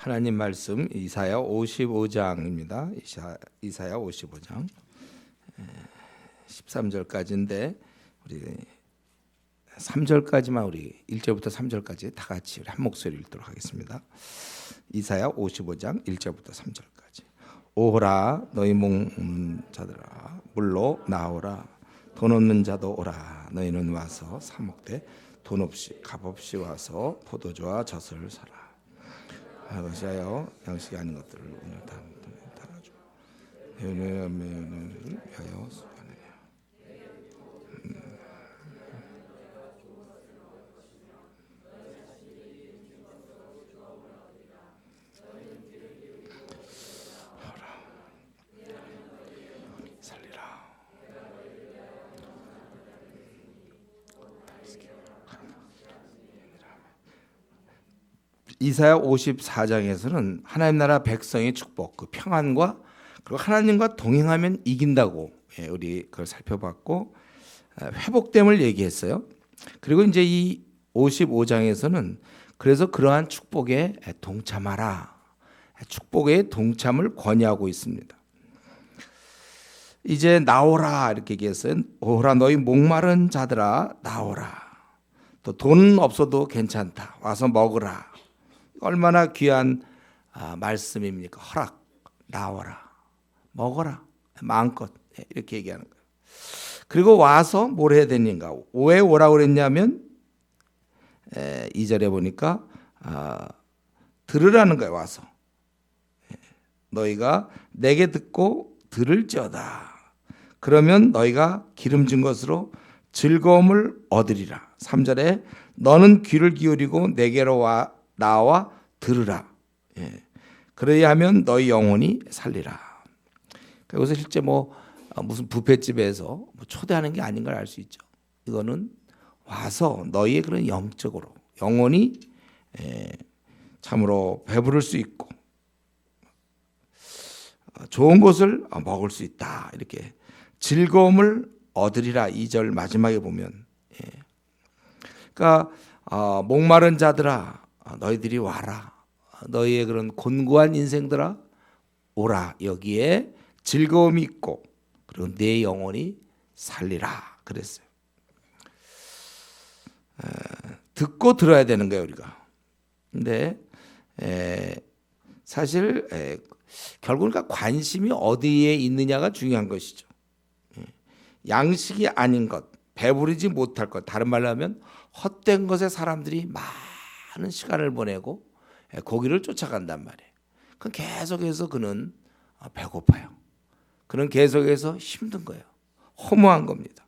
하나님 말씀 이사야 55장입니다. 이사야 55장 13절까지인데 우리 3절까지만 우리 1절부터 3절까지 다 같이 한 목소리 읽도록 하겠습니다. 이사야 55장 1절부터 3절까지. 오호라 너희 목는 자들아 물로 나오라. 돈 없는 자도 오라. 너희는 와서 사 먹되 돈 없이 값 없이 와서 포도주와 젖을 사라. 아버지여 양식이 아닌 것들을 오늘 달아줘. 배우는 위하여 수고하느냐. 살리라. 이사야 54장에서는 하나님 나라 백성의 축복, 그 평안과 그리고 하나님과 동행하면 이긴다고 우리 그걸 살펴봤고 회복됨을 얘기했어요. 그리고 이제 이 55장에서는 그래서 그러한 축복에 동참하라. 축복의 동참을 권유하고 있습니다. 이제 나오라 이렇게 얘기했어요. 오라 너희 목마른 자들아 나오라. 또 돈 없어도 괜찮다. 와서 먹으라. 얼마나 귀한 말씀입니까? 허락, 나와라, 먹어라, 마음껏 이렇게 얘기하는 거예요. 그리고 와서 뭘 해야 되는가? 왜 오라고 그랬냐면 2절에 보니까 들으라는 거예요. 와서 너희가 내게 듣고 들을지어다. 그러면 너희가 기름진 것으로 즐거움을 얻으리라. 3절에 너는 귀를 기울이고 내게로 나와 들으라. 그래야 하면 너희 영혼이 살리라. 그래서 실제 무슨 뷔페집에서 초대하는 게 아닌 걸 알 수 있죠. 이거는 와서 너희의 그런 영적으로 영혼이 참으로 배부를 수 있고 좋은 것을 먹을 수 있다. 이렇게 즐거움을 얻으리라. 2절 마지막에 보면 그러니까 목마른 자들아 너희들이 와라. 너희의 그런 곤고한 인생들아 오라. 여기에 즐거움이 있고 그리고 내 영혼이 살리라 그랬어요. 듣고 들어야 되는 거예요 우리가. 근데 사실 결국은 관심이 어디에 있느냐가 중요한 것이죠. 양식이 아닌 것, 배부르지 못할 것, 다른 말로 하면 헛된 것에 사람들이 많은 시간을 보내고 고기를 쫓아간단 말이에요. 그럼 계속해서 그는 배고파요. 그는 계속해서 힘든 거예요. 허무한 겁니다.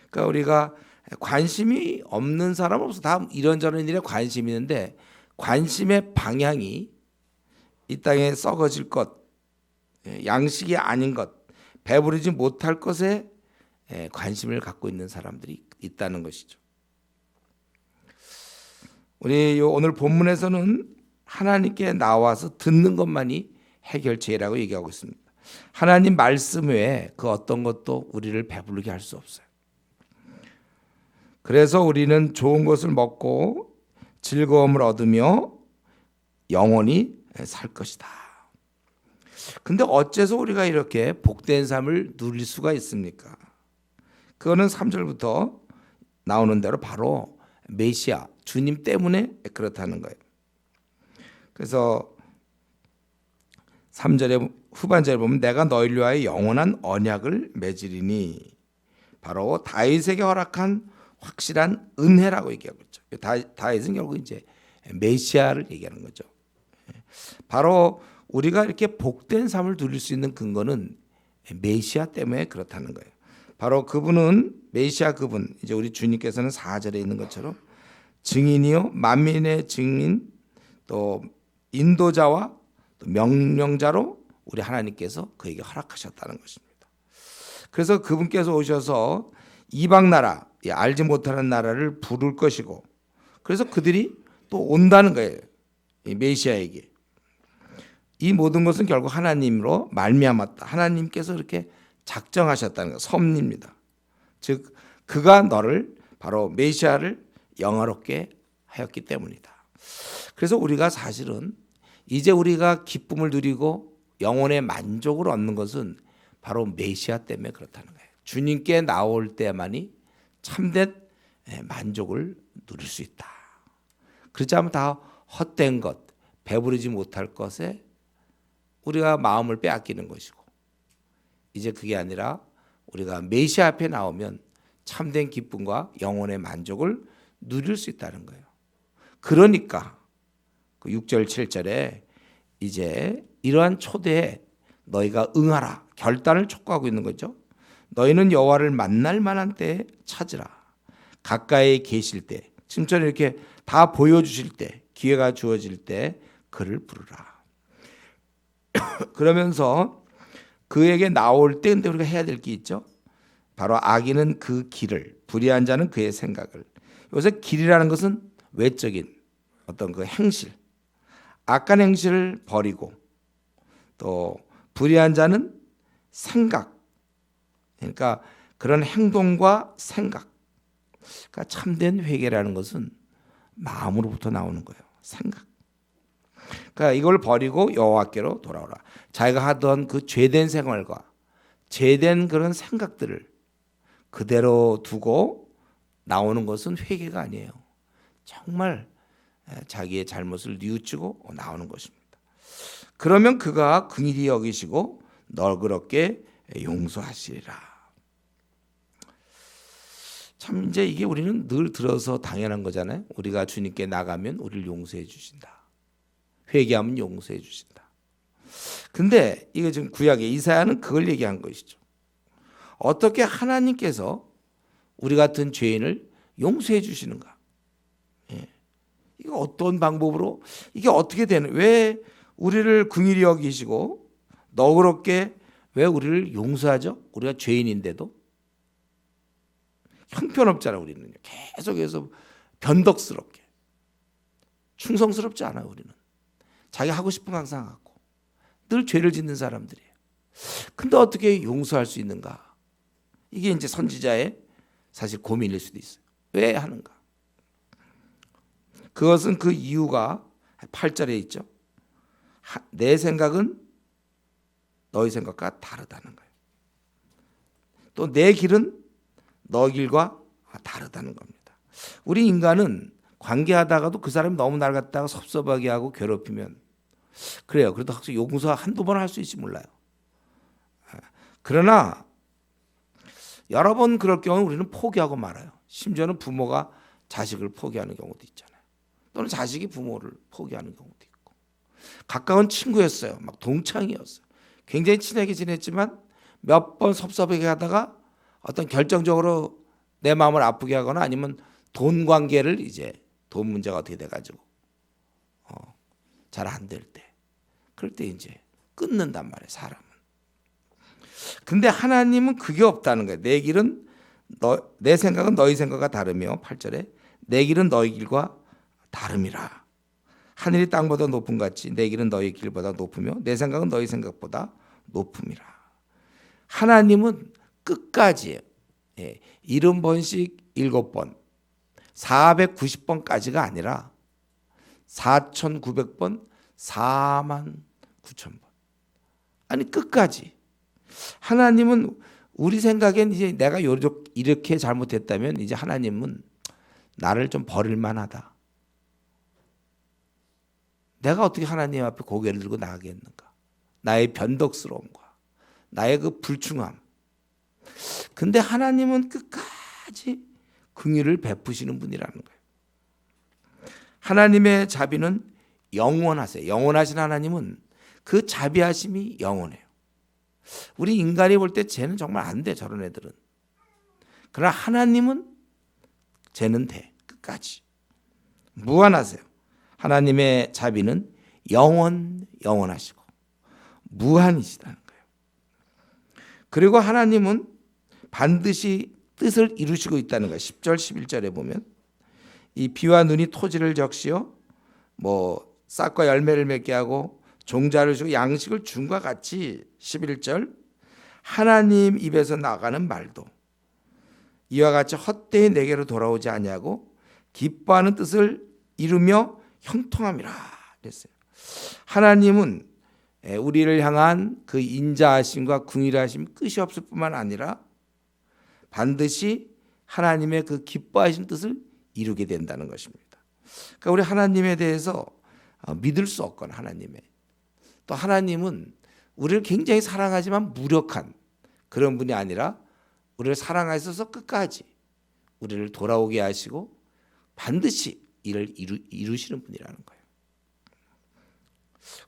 그러니까 우리가 관심이 없는 사람 없어. 다 이런저런 일에 관심이 있는데 관심의 방향이 이 땅에 썩어질 것, 양식이 아닌 것, 배부르지 못할 것에 관심을 갖고 있는 사람들이 있다는 것이죠. 우리 오늘 본문에서는 하나님께 나와서 듣는 것만이 해결책이라고 얘기하고 있습니다. 하나님 말씀 외에 그 어떤 것도 우리를 배부르게 할 수 없어요. 그래서 우리는 좋은 것을 먹고 즐거움을 얻으며 영원히 살 것이다. 근데 어째서 우리가 이렇게 복된 삶을 누릴 수가 있습니까? 그거는 3절부터 나오는 대로 바로 메시아 주님 때문에 그렇다는 거예요. 그래서 3절의 후반절에 보면 내가 너희를 위하여 영원한 언약을 맺으리니 바로 다윗에게 허락한 확실한 은혜라고 얘기하고 있죠. 다윗은 결국 이제 메시아를 얘기하는 거죠. 바로 우리가 이렇게 복된 삶을 누릴 수 있는 근거는 메시아 때문에 그렇다는 거예요. 바로 그분은 메시아 그분 이제 우리 주님께서는 4절에 있는 것처럼 증인이요 만민의 증인 또 인도자와 또 명령자로 우리 하나님께서 그에게 허락하셨다는 것입니다. 그래서 그분께서 오셔서 이방 나라 알지 못하는 나라를 부를 것이고 그래서 그들이 또 온다는 거예요. 이 메시아에게. 이 모든 것은 결국 하나님으로 말미암았다. 하나님께서 이렇게 작정하셨다는 것, 섭리입니다. 즉 그가 너를 바로 메시아를 영화롭게 하였기 때문이다. 그래서 우리가 사실은 이제 우리가 기쁨을 누리고 영혼의 만족을 얻는 것은 바로 메시아 때문에 그렇다는 거예요. 주님께 나올 때만이 참된 만족을 누릴 수 있다. 그렇지 않으면 다 헛된 것, 배부르지 못할 것에 우리가 마음을 빼앗기는 것이고, 이제 그게 아니라 우리가 메시아 앞에 나오면 참된 기쁨과 영혼의 만족을 누릴 수 있다는 거예요. 그러니까 그 6절 7절에 이제 이러한 초대에 너희가 응하라 결단을 촉구하고 있는 거죠. 너희는 여호와를 만날 만한 때에 찾으라. 가까이 계실 때, 지금처럼 이렇게 다 보여주실 때, 기회가 주어질 때 그를 부르라. 그러면서 그에게 나올 때 근데 우리가 해야 될 게 있죠. 바로 악인은 그 길을, 불의한 자는 그의 생각을. 여기서 길이라는 것은 외적인 어떤 그 행실, 악한 행실을 버리고, 또 불의한 자는 생각, 그러니까 그런 행동과 생각. 그러니까 참된 회개라는 것은 마음으로부터 나오는 거예요. 생각. 그러니까 이걸 버리고 여호와께로 돌아오라. 자기가 하던 그 죄된 생활과 죄된 그런 생각들을 그대로 두고 나오는 것은 회개가 아니에요. 정말 자기의 잘못을 뉘우치고 나오는 것입니다. 그러면 그가 긍휼히 여기시고 너그럽게 용서하시리라. 참 이제 이게 우리는 늘 들어서 당연한 거잖아요. 우리가 주님께 나가면 우리를 용서해 주신다. 회개하면 용서해 주신다. 근데 이거 지금 구약의 이사야는 그걸 얘기한 것이죠. 어떻게 하나님께서 우리 같은 죄인을 용서해 주시는가? 이거 어떤 방법으로, 이게 어떻게 되는, 왜 우리를 긍휼히 여기시고 너그럽게 왜 우리를 용서하죠? 우리가 죄인인데도 형편없잖아. 우리는 계속해서 변덕스럽게, 충성스럽지 않아요. 우리는 자기 하고 싶은 거 항상 하고 늘 죄를 짓는 사람들이에요. 근데 어떻게 용서할 수 있는가? 이게 이제 선지자의 사실 고민일 수도 있어요. 왜 하는가? 그것은 그 이유가 8절에 있죠. 내 생각은 너희 생각과 다르다는 거예요. 또 내 길은 너 길과 다르다는 겁니다. 우리 인간은 관계하다가도 그 사람이 너무 날 갖다가 섭섭하게 하고 괴롭히면 그래요. 그래도 확실히 용서 한두 번 할 수 있을지 몰라요. 그러나 여러 번 그럴 경우는 우리는 포기하고 말아요. 심지어는 부모가 자식을 포기하는 경우도 있잖아요. 또는 자식이 부모를 포기하는 경우도 있고. 가까운 친구였어요. 막 동창이었어요. 굉장히 친하게 지냈지만 몇 번 섭섭하게 하다가 어떤 결정적으로 내 마음을 아프게 하거나 아니면 돈 관계를 이제 돈 문제가 어떻게 돼가지고 잘 안 될 때, 그럴 때 이제 끊는단 말이에요. 사람은. 근데 하나님은 그게 없다는 거예요. 내 길은 내 생각은 너희 생각과 다르며 8절에 내 길은 너희 길과 다름이라. 하늘이 땅보다 높은 같이 내 길은 너희 길보다 높으며 내 생각은 너희 생각보다 높음이라. 하나님은 끝까지 70번씩 7번 490번까지가 아니라 4900번 49000번, 아니 끝까지. 하나님은 우리 생각엔 이제 내가 이렇게 잘못했다면 이제 하나님은 나를 좀 버릴 만하다. 내가 어떻게 하나님 앞에 고개를 들고 나가겠는가? 나의 변덕스러움과 나의 그 불충함. 근데 하나님은 끝까지 긍휼을 베푸시는 분이라는 거예요. 하나님의 자비는 영원하세요. 영원하신 하나님은 그 자비하심이 영원해요. 우리 인간이 볼 때 쟤는 정말 안 돼, 저런 애들은. 그러나 하나님은 쟤는 돼, 끝까지. 무한하세요. 하나님의 자비는 영원하시고 무한이시다는 거예요. 그리고 하나님은 반드시 뜻을 이루시고 있다는 거예요. 10절 11절에 보면 이 비와 눈이 토지를 적시어 싹과 열매를 맺게 하고 종자를 주고 양식을 준과 같이 11절 하나님 입에서 나가는 말도 이와 같이 헛되이 내게로 돌아오지 아니하고 기뻐하는 뜻을 이루며 형통함이라 그랬어요. 하나님은 우리를 향한 그 인자하심과 긍휼하심 끝이 없을 뿐만 아니라 반드시 하나님의 그 기뻐하신 뜻을 이루게 된다는 것입니다. 그러니까 우리 하나님에 대해서 믿을 수 없거나 하나님의 또 하나님은 우리를 굉장히 사랑하지만 무력한 그런 분이 아니라 우리를 사랑하셔서 끝까지 우리를 돌아오게 하시고 반드시 이를 이루시는 분이라는 거예요.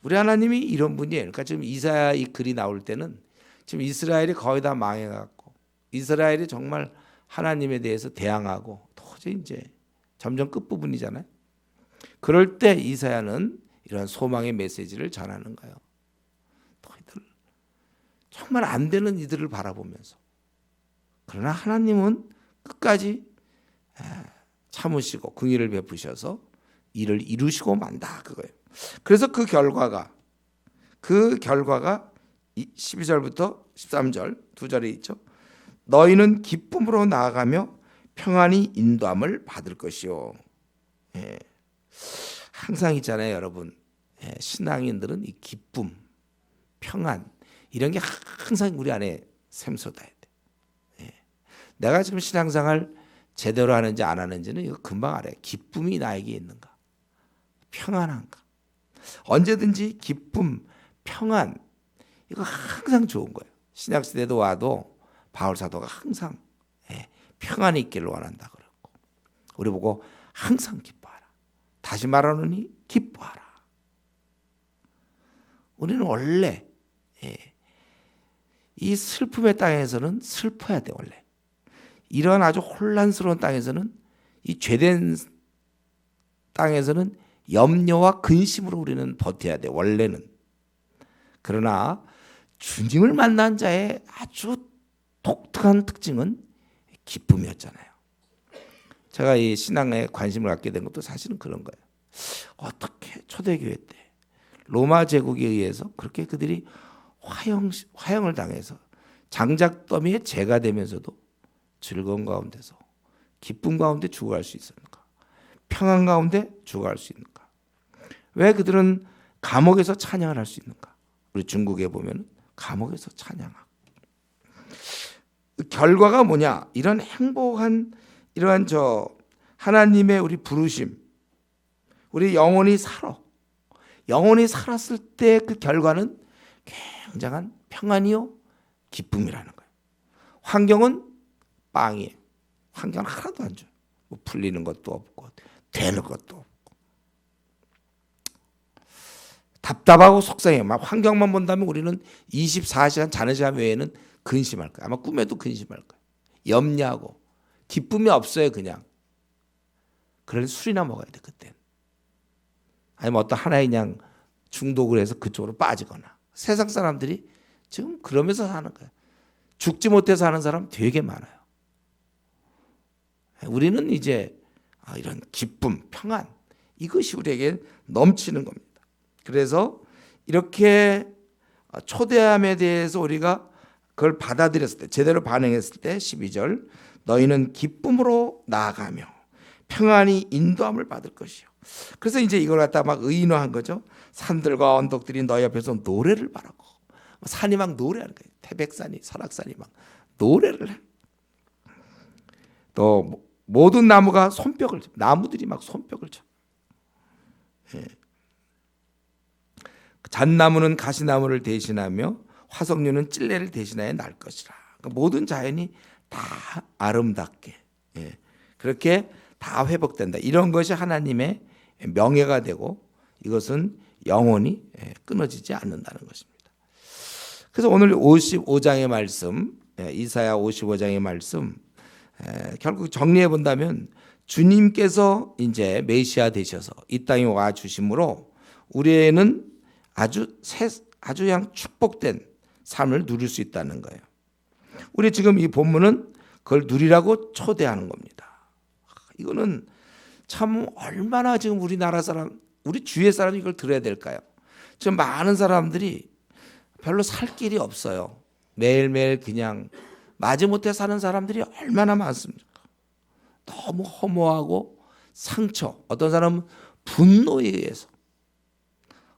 우리 하나님이 이런 분이에요. 그러니까 지금 이사야 이 글이 나올 때는 지금 이스라엘이 거의 다 망해갖고 이스라엘이 정말 하나님에 대해서 대항하고 도저히 이제 점점 끝부분이잖아요. 그럴 때 이사야는 이런 소망의 메시지를 전하는 거예요. 너희들 정말 안 되는 이들을 바라보면서 그러나 하나님은 끝까지 참으시고 긍휼을 베푸셔서 이를 이루시고 만다 그거예요. 그래서 그 결과가 12절부터 13절 두 절에 있죠. 너희는 기쁨으로 나아가며 평안히 인도함을 받을 것이요. 항상 있잖아요, 여러분. 신앙인들은 이 기쁨, 평안 이런 게 항상 우리 안에 샘솟아야 돼. 내가 지금 신앙생활 제대로 하는지 안 하는지는 이거 금방 알아요. 기쁨이 나에게 있는가, 평안한가. 언제든지 기쁨, 평안 이거 항상 좋은 거예요. 신약 시대도 와도 바울 사도가 항상 평안이 있기를 원한다 그랬고 우리 보고 항상 기뻐하라. 다시 말하노니 기뻐하라. 우리는 원래 이 슬픔의 땅에서는 슬퍼야 돼. 원래 이런 아주 혼란스러운 땅에서는 이 죄된 땅에서는 염려와 근심으로 우리는 버텨야 돼. 원래는. 그러나 주님을 만난 자의 아주 독특한 특징은 기쁨이었잖아요. 제가 이 신앙에 관심을 갖게 된 것도 사실은 그런 거예요. 어떻게 초대교회 때 로마 제국에 의해서 그렇게 그들이 화형을 당해서 장작더미에 재가 되면서도 즐거운 가운데서 기쁨 가운데 죽어갈 수 있었는가? 평안 가운데 죽어갈 수 있는가? 왜 그들은 감옥에서 찬양을 할 수 있는가? 우리 중국에 보면 감옥에서 찬양하고 결과가 뭐냐? 이런 행복한 이러한 하나님의 우리 부르심, 우리 영혼이 살았을 때 그 결과는 굉장한 평안이요 기쁨이라는 거예요. 환경은 빵이에요. 환경은 하나도 안 줘요. 뭐 풀리는 것도 없고 되는 것도 없고 답답하고 속상해요. 막 환경만 본다면 우리는 24시간 자는 시간 외에는 근심할 거예요. 아마 꿈에도 근심할 거예요. 염려하고 기쁨이 없어요. 그냥. 그래서 술이나 먹어야 돼 그때는. 아니면 어떤 하나의 그냥 중독을 해서 그쪽으로 빠지거나. 세상 사람들이 지금 그러면서 사는 거예요. 죽지 못해서 사는 사람 되게 많아요. 우리는 이제 이런 기쁨, 평안 이것이 우리에게 넘치는 겁니다. 그래서 이렇게 초대함에 대해서 우리가 그걸 받아들였을 때 제대로 반응했을 때 12절 너희는 기쁨으로 나아가며 평안히 인도함을 받을 것이요. 그래서 이제 이걸 갖다 막 의인화한 거죠. 산들과 언덕들이 너희 앞에서 노래를 바라고 산이 막 노래하는 거예요. 태백산이 설악산이 막 노래를 해. 또 모든 나무가 손뼉을 쳐. 나무들이 막 손뼉을 쳐. 잣나무는 가시나무를 대신하며 화석류는 찔레를 대신하여 날 것이라. 그러니까 모든 자연이 다 아름답게 그렇게 다 회복된다. 이런 것이 하나님의 명예가 되고 이것은 영원히 끊어지지 않는다는 것입니다. 그래서 오늘 55장의 말씀, 이사야 55장의 말씀 결국 정리해 본다면 주님께서 이제 메시아 되셔서 이 땅에 와 주심으로 우리는 아주 그냥 축복된 삶을 누릴 수 있다는 거예요. 우리 지금 이 본문은 그걸 누리라고 초대하는 겁니다. 이거는 참 얼마나 지금 우리나라 사람, 우리 주위의 사람이 이걸 들어야 될까요? 지금 많은 사람들이 별로 살 길이 없어요. 매일매일 그냥 마지못해 사는 사람들이 얼마나 많습니까? 너무 허무하고 상처, 어떤 사람은 분노에 의해서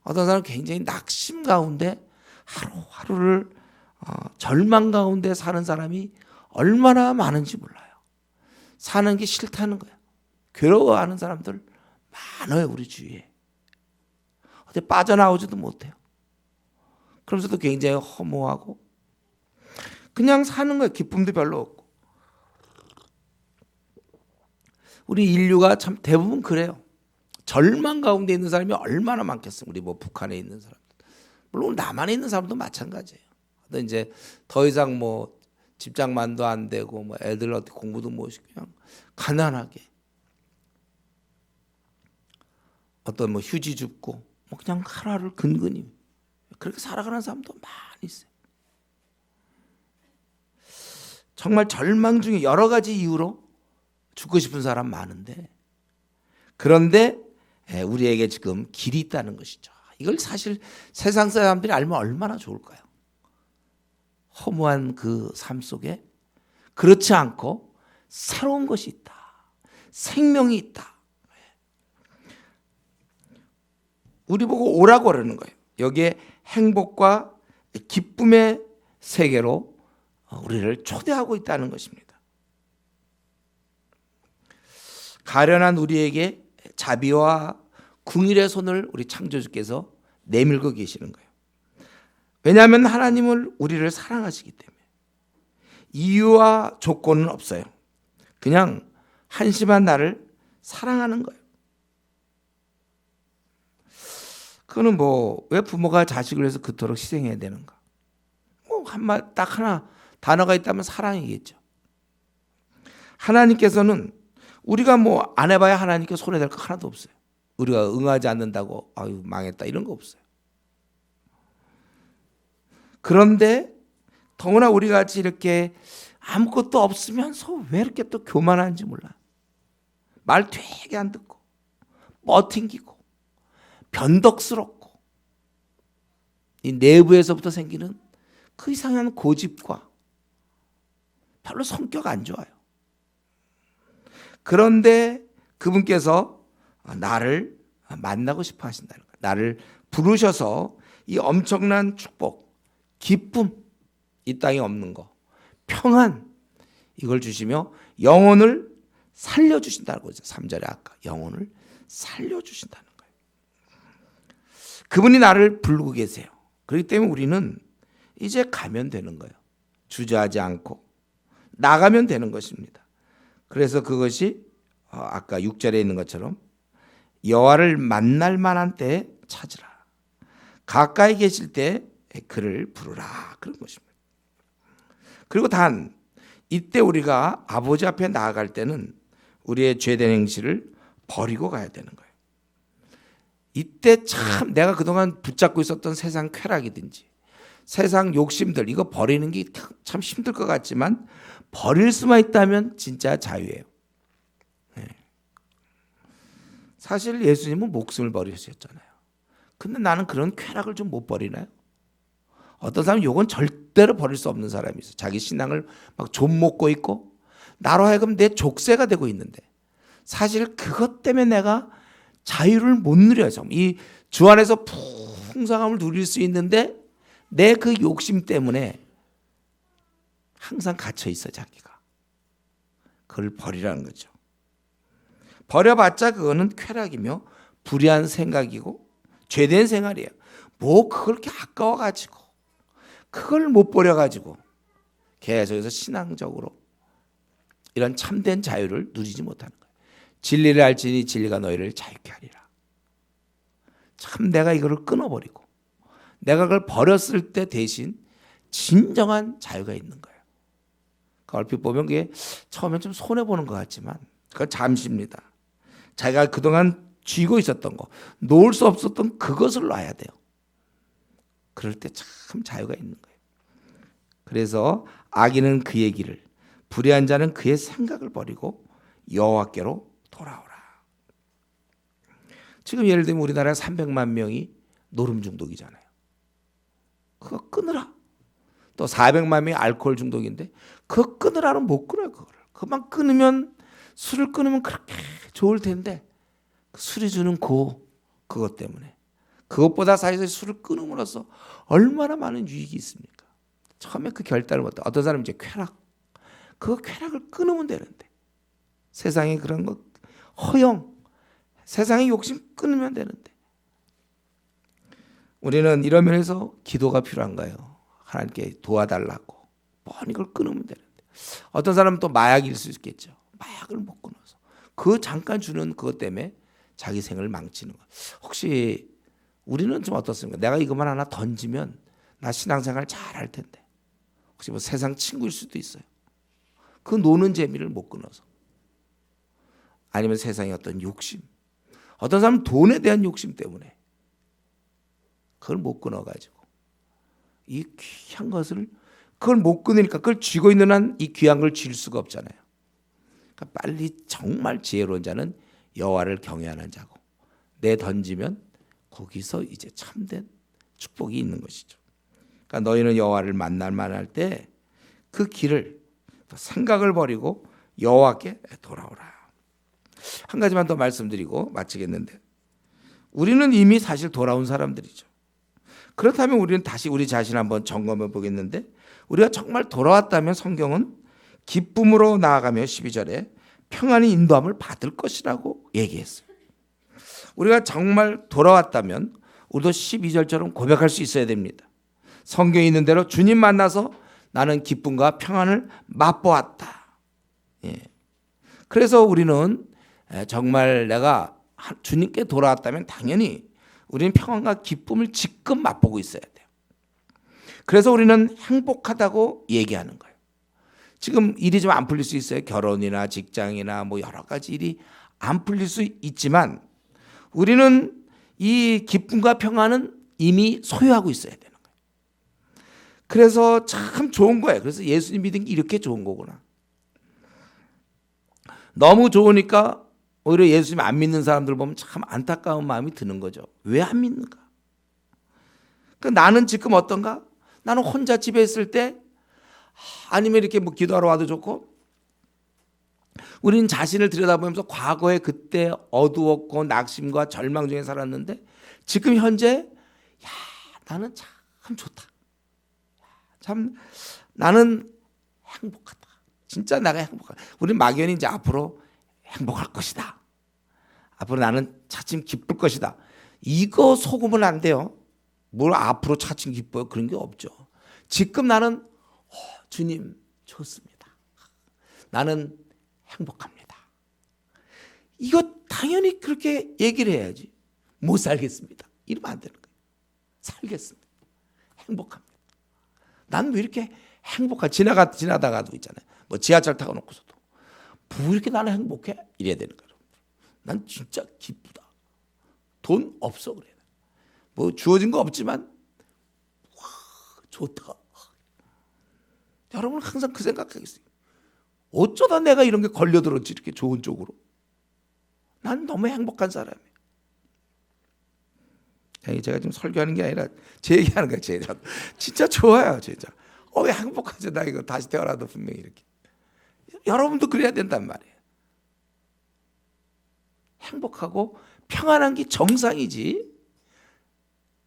어떤 사람은 굉장히 낙심 가운데 하루하루를 절망 가운데 사는 사람이 얼마나 많은지 몰라요. 사는 게 싫다는 거예요. 괴로워하는 사람들 많아요, 우리 주위에. 어디 빠져나오지도 못해요. 그러면서도 굉장히 허무하고 그냥 사는 거예요. 기쁨도 별로 없고. 우리 인류가 참 대부분 그래요. 절망 가운데 있는 사람이 얼마나 많겠어요. 우리 뭐 북한에 있는 사람들. 물론 남한에 있는 사람도 마찬가지예요. 근데 이제 더 이상 뭐 집장만도 안 되고 뭐 애들 어디 공부도 못시고 그냥 가난하게 어떤 뭐 휴지 줍고 뭐 그냥 하루하루 근근히 그렇게 살아가는 사람도 많이 있어요. 정말 절망 중에 여러 가지 이유로 죽고 싶은 사람 많은데 그런데 우리에게 지금 길이 있다는 것이죠. 이걸 사실 세상 사람들이 알면 얼마나 좋을까요? 허무한 그 삶 속에 그렇지 않고 새로운 것이 있다. 생명이 있다. 우리 보고 오라고 그러는 거예요. 여기에 행복과 기쁨의 세계로 우리를 초대하고 있다는 것입니다. 가련한 우리에게 자비와 궁일의 손을 우리 창조주께서 내밀고 계시는 거예요. 왜냐하면 하나님은 우리를 사랑하시기 때문에 이유와 조건은 없어요. 그냥 한심한 나를 사랑하는 거예요. 그거는 뭐 왜 부모가 자식을 위해서 그토록 희생해야 되는가? 뭐 딱 하나 단어가 있다면 사랑이겠죠. 하나님께서는 우리가 뭐 안 해봐야 하나님께 손해될 거 하나도 없어요. 우리가 응하지 않는다고 아유 망했다 이런 거 없어요. 그런데 더구나 우리 같이 이렇게 아무것도 없으면서 왜 이렇게 또 교만한지 몰라. 말 되게 안 듣고 뻗팅기고 변덕스럽고 이 내부에서부터 생기는 그 이상한 고집과 별로 성격 안 좋아요. 그런데 그분께서 나를 만나고 싶어 하신다는 거예요. 나를 부르셔서 이 엄청난 축복, 기쁨, 이 땅에 없는 거, 평안 이걸 주시며 영혼을 살려주신다는 거죠. 3절에 아까 영혼을 살려주신다는 거예요. 그분이 나를 부르고 계세요. 그렇기 때문에 우리는 이제 가면 되는 거예요. 주저하지 않고 나가면 되는 것입니다. 그래서 그것이 아까 6절에 있는 것처럼 여호와를 만날 만한 때에 찾으라. 가까이 계실 때 그를 부르라. 그런 것입니다. 그리고 단 이때 우리가 아버지 앞에 나아갈 때는 우리의 죄된 행실을 버리고 가야 되는 거예요. 이때 참 내가 그동안 붙잡고 있었던 세상 쾌락이든지 세상 욕심들 이거 버리는 게 참 힘들 것 같지만 버릴 수만 있다면 진짜 자유예요. 사실 예수님은 목숨을 버리셨잖아요. 근데 나는 그런 쾌락을 좀 못 버리나요? 어떤 사람은 이건 절대로 버릴 수 없는 사람이 있어요. 자기 신앙을 막 좀먹고 있고 나로 하여금 내 족쇄가 되고 있는데 사실 그것 때문에 내가 자유를 못 누려요. 이 주 안에서 풍성함을 누릴 수 있는데 내 그 욕심 때문에 항상 갇혀 있어 자기가. 그걸 버리라는 거죠. 버려봤자 그거는 쾌락이며 불의한 생각이고 죄된 생활이에요. 뭐 그걸 이렇게 아까워가지고 그걸 못 버려가지고 계속해서 신앙적으로 이런 참된 자유를 누리지 못하는 거예요. 진리를 알지니 진리가 너희를 자유케 하리라. 참 내가 이거를 끊어버리고 내가 그걸 버렸을 때 대신 진정한 자유가 있는 거예요. 얼핏 보면 그게 처음엔 좀 손해보는 것 같지만 그건 잠시입니다. 자기가 그동안 쥐고 있었던 거, 놓을 수 없었던 그것을 놔야 돼요. 그럴 때 참 자유가 있는 거예요. 그래서 악인은 그의 길을, 불의한 자는 그의 생각을 버리고 여호와께로 돌아오라. 지금 예를 들면 우리나라에 300만 명이 노름 중독이잖아요. 그거 끊으라. 또 400만 명이 알코올 중독인데 그거 끊으라는 못 끊어요. 그만 끊으면 술을 끊으면 그렇게 좋을 텐데 술이 주는 그것 때문에 그것보다 사실 술을 끊음으로써 얼마나 많은 유익이 있습니까? 처음에 그 결단을 못해. 어떤 사람은 이제 쾌락, 그 쾌락을 끊으면 되는데 세상에 그런 거 허영, 세상의 욕심 끊으면 되는데 우리는 이런 면에서 기도가 필요한가요? 하나님께 도와달라고 뻔히 그걸 끊으면 되는데 어떤 사람은 또 마약일 수 있겠죠. 마약을 못 끊어서 그 잠깐 주는 그것 때문에 자기 생을 망치는 거. 혹시 우리는 좀 어떻습니까? 내가 이것만 하나 던지면 나 신앙생활 잘할 텐데 혹시 뭐 세상 친구일 수도 있어요. 그 노는 재미를 못 끊어서 아니면 세상의 어떤 욕심, 어떤 사람은 돈에 대한 욕심 때문에 그걸 못 끊어가지고 이 귀한 것을 그걸 못 끊으니까 그걸 쥐고 있는 한 이 귀한 걸 쥘 수가 없잖아요. 그러니까 빨리 정말 지혜로운 자는 여호와를 경외하는 자고 내 던지면 거기서 이제 참된 축복이 있는 것이죠. 그러니까 너희는 여호와를 만날 때 그 길을 생각을 버리고 여호와께 돌아오라. 한 가지만 더 말씀드리고 마치겠는데 우리는 이미 사실 돌아온 사람들이죠. 그렇다면 우리는 다시 우리 자신 한번 점검해 보겠는데 우리가 정말 돌아왔다면 성경은 기쁨으로 나아가며 12절에 평안히 인도함을 받을 것이라고 얘기했어요. 우리가 정말 돌아왔다면 우리도 12절처럼 고백할 수 있어야 됩니다. 성경에 있는 대로 주님 만나서 나는 기쁨과 평안을 맛보았다. 예. 그래서 우리는 정말 내가 주님께 돌아왔다면 당연히 우리는 평안과 기쁨을 지금 맛보고 있어야 돼요. 그래서 우리는 행복하다고 얘기하는 거예요. 지금 일이 좀 안 풀릴 수 있어요. 결혼이나 직장이나 뭐 여러 가지 일이 안 풀릴 수 있지만 우리는 이 기쁨과 평안은 이미 소유하고 있어야 되는 거예요. 그래서 참 좋은 거예요. 그래서 예수님 믿은 게 이렇게 좋은 거구나. 너무 좋으니까 오히려 예수님 안 믿는 사람들 보면 참 안타까운 마음이 드는 거죠. 왜 안 믿는가? 그러니까 나는 지금 어떤가? 나는 혼자 집에 있을 때 아니면 이렇게 뭐 기도하러 와도 좋고 우리는 자신을 들여다보면서 과거에 그때 어두웠고 낙심과 절망 중에 살았는데 지금 현재 나는 참 좋다. 참 나는 행복하다. 진짜 내가 행복하다. 우리 막연히 이제 앞으로 행복할 것이다. 앞으로 나는 차츰 기쁠 것이다. 이거 속으면 안 돼요. 뭘 앞으로 차츰 기뻐요? 그런 게 없죠. 지금 나는 주님 좋습니다. 나는 행복합니다. 이거 당연히 그렇게 얘기를 해야지. 못 살겠습니다. 이러면 안 되는 거예요. 살겠습니다. 행복합니다. 난 왜 이렇게 지나다가도 있잖아요. 뭐 지하철 타고 놓고서도 뭐 이렇게 나는 행복해? 이래야 되는 거예요. 난 진짜 기쁘다. 돈 없어 그래. 뭐 주어진 거 없지만 와 좋다. 여러분 항상 그 생각하겠어요. 어쩌다 내가 이런 게 걸려들었지 이렇게 좋은 쪽으로. 난 너무 행복한 사람이에요. 제가 지금 설교하는 게 아니라 제 얘기하는 거예요. 제가 진짜 좋아요. 진짜. 왜 행복하죠? 나 이거 다시 태어나도 분명히 이렇게. 여러분도 그래야 된단 말이에요. 행복하고 평안한 게 정상이지.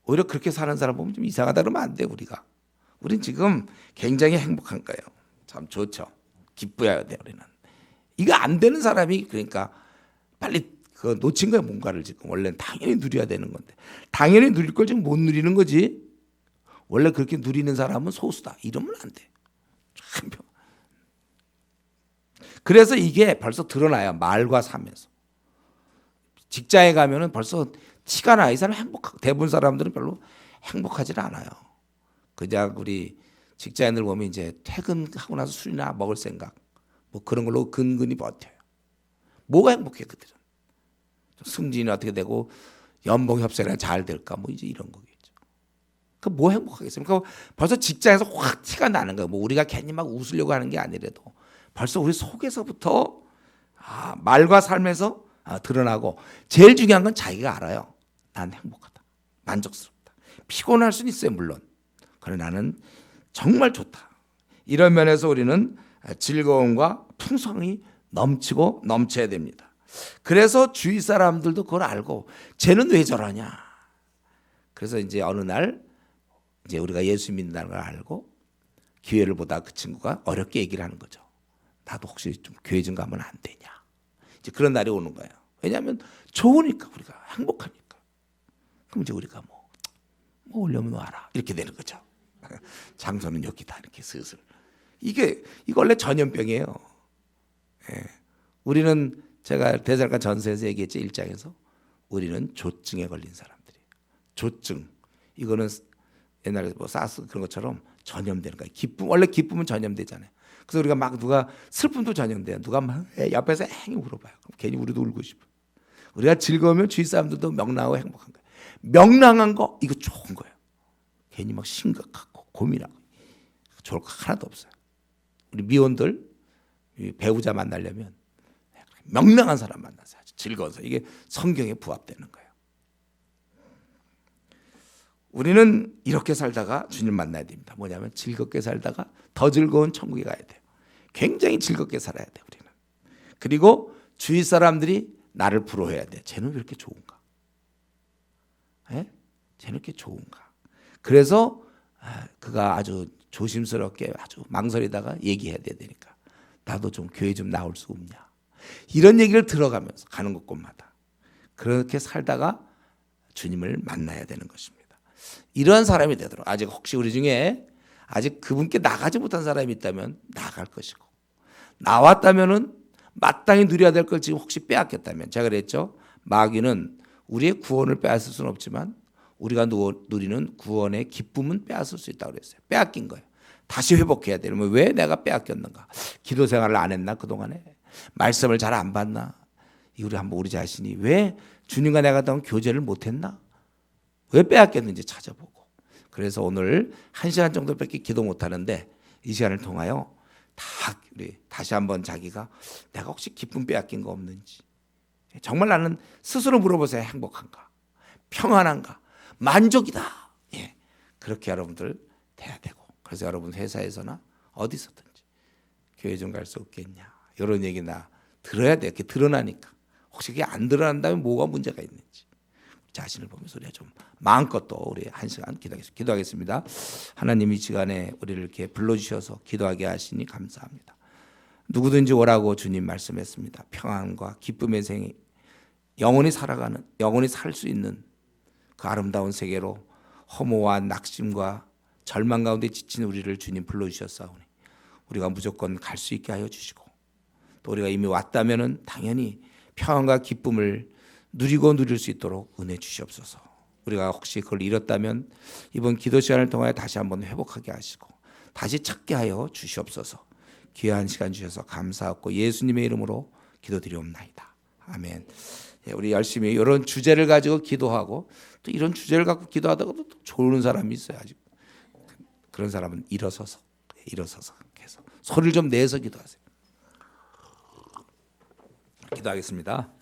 오히려 그렇게 사는 사람 보면 좀 이상하다 그러면 안 돼 우리가. 우린 지금 굉장히 행복한 거예요. 참 좋죠. 기뻐야 돼 우리는. 이거 안 되는 사람이 그러니까 빨리 그 놓친 거야 뭔가를 지금. 원래는 당연히 누려야 되는 건데 당연히 누릴 걸 지금 못 누리는 거지. 원래 그렇게 누리는 사람은 소수다. 이러면 안 돼. 참. 그래서 이게 벌써 드러나요. 말과 삶에서. 직장에 가면은 벌써 티가 나. 이 사람 행복하고 대부분 사람들은 별로 행복하지 않아요. 그냥 우리 직장인들 보면 이제 퇴근하고 나서 술이나 먹을 생각 뭐 그런 걸로 근근히 버텨요. 뭐가 행복해 그들은. 승진이 어떻게 되고 연봉 협상이나 잘 될까 뭐 이제 이런 거겠죠. 그 뭐 행복하겠습니까? 벌써 직장에서 확 티가 나는 거예요. 뭐 우리가 괜히 막 웃으려고 하는 게 아니라도 벌써 우리 속에서부터 말과 삶에서 드러나고 제일 중요한 건 자기가 알아요. 난 행복하다. 만족스럽다. 피곤할 수는 있어요 물론. 그러나 나는 정말 좋다. 이런 면에서 우리는 즐거움과 풍성이 넘치고 넘쳐야 됩니다. 그래서 주위 사람들도 그걸 알고 쟤는 왜 저러냐. 그래서 이제 어느 날 이제 우리가 예수 믿는다는 걸 알고 기회를 보다 그 친구가 어렵게 얘기를 하는 거죠. 나도 혹시 좀 교회 좀 가면 안 되냐. 이제 그런 날이 오는 거예요. 왜냐하면 좋으니까 우리가 행복하니까. 그럼 이제 우리가 뭐 오려면 와라 이렇게 되는 거죠. 장소는 여기다 이렇게 슬슬. 이거 원래 전염병이에요. 예. 우리는 제가 대살간 전서에서 얘기했죠. 1장에서 우리는 조증에 걸린 사람들이에요. 조증. 이거는 옛날에 뭐 사스 그런 것처럼 전염되는 거예요. 원래 기쁨은 전염되잖아요. 그래서 우리가 막 누가 슬픔도 전염돼요. 누가 막 옆에서 행히 울어봐요. 그럼 괜히 우리도 울고 싶어. 우리가 즐거우면 주위 사람들도 명랑하고 행복한 거예요. 명랑한 거 이거 좋은 거예요. 괜히 막 심각하고 고민하고 좋을 거 하나도 없어요. 우리 미혼들 배우자 만나려면 명랑한 사람 만나서 아주 즐거워서 이게 성경에 부합되는 거예요. 우리는 이렇게 살다가 주님 만나야 됩니다. 뭐냐면 즐겁게 살다가 더 즐거운 천국에 가야 돼요. 굉장히 즐겁게 살아야 돼요. 우리는. 그리고 주위 사람들이 나를 부러워해야 돼요. 쟤는 왜 이렇게 좋은가? 예? 쟤는 이렇게 좋은가? 그래서 그가 아주 조심스럽게 아주 망설이다가 얘기해야 되니까 나도 좀 교회 좀 나올 수 없냐? 이런 얘기를 들어가면서 가는 곳곳마다 그렇게 살다가 주님을 만나야 되는 것입니다. 이러한 사람이 되도록 아직 혹시 우리 중에 아직 그분께 나가지 못한 사람이 있다면 나갈 것이고 나왔다면은 마땅히 누려야 될 걸 지금 혹시 빼앗겼다면 제가 그랬죠. 마귀는 우리의 구원을 빼앗을 수는 없지만 우리가 누리는 구원의 기쁨은 빼앗을 수 있다고 그랬어요. 빼앗긴 거예요. 다시 회복해야 되려면 왜 내가 빼앗겼는가? 기도 생활을 안 했나 그동안에? 말씀을 잘 안 받나? 우리 한번 우리 자신이 왜 주님과 내가 했던 교제를 못했나? 왜 빼앗겼는지 찾아보고 그래서 오늘 1시간 정도밖에 기도 못하는데 이 시간을 통하여 우리 다시 한번 자기가 내가 혹시 기쁨 빼앗긴 거 없는지 정말 나는 스스로 물어보세요. 행복한가? 평안한가? 만족이다. 예, 그렇게 여러분들 돼야 되고 그래서 여러분 회사에서나 어디서든지 교회 좀 갈 수 없겠냐 이런 얘기 나 들어야 돼. 이렇게 드러나니까 혹시 그게 안 드러난다면 뭐가 문제가 있는지 자신을 보면서 우리가 좀 마음껏 또 우리 1시간 기도하겠습니다. 하나님 이 시간에 우리를 이렇게 불러주셔서 기도하게 하시니 감사합니다. 누구든지 오라고 주님 말씀했습니다. 평안과 기쁨의 생이 영원히 살아가는 영원히 살 수 있는 그 아름다운 세계로 허무와 낙심과 절망 가운데 지친 우리를 주님 불러주셨사오니 우리가 무조건 갈 수 있게 하여 주시고 또 우리가 이미 왔다면은 당연히 평안과 기쁨을 누리고 누릴 수 있도록 은혜 주시옵소서. 우리가 혹시 그걸 잃었다면 이번 기도 시간을 통하여 다시 한번 회복하게 하시고 다시 찾게 하여 주시옵소서. 귀한 시간 주셔서 감사하고 예수님의 이름으로 기도드리옵나이다. 아멘. 우리 열심히 이런 주제를 가지고 기도하고 또 이런 주제를 갖고 기도하다가도 또 좋은 사람이 있어요. 아직 그런 사람은 일어서서 해서 소리를 좀 내서 기도하세요. 기도하겠습니다.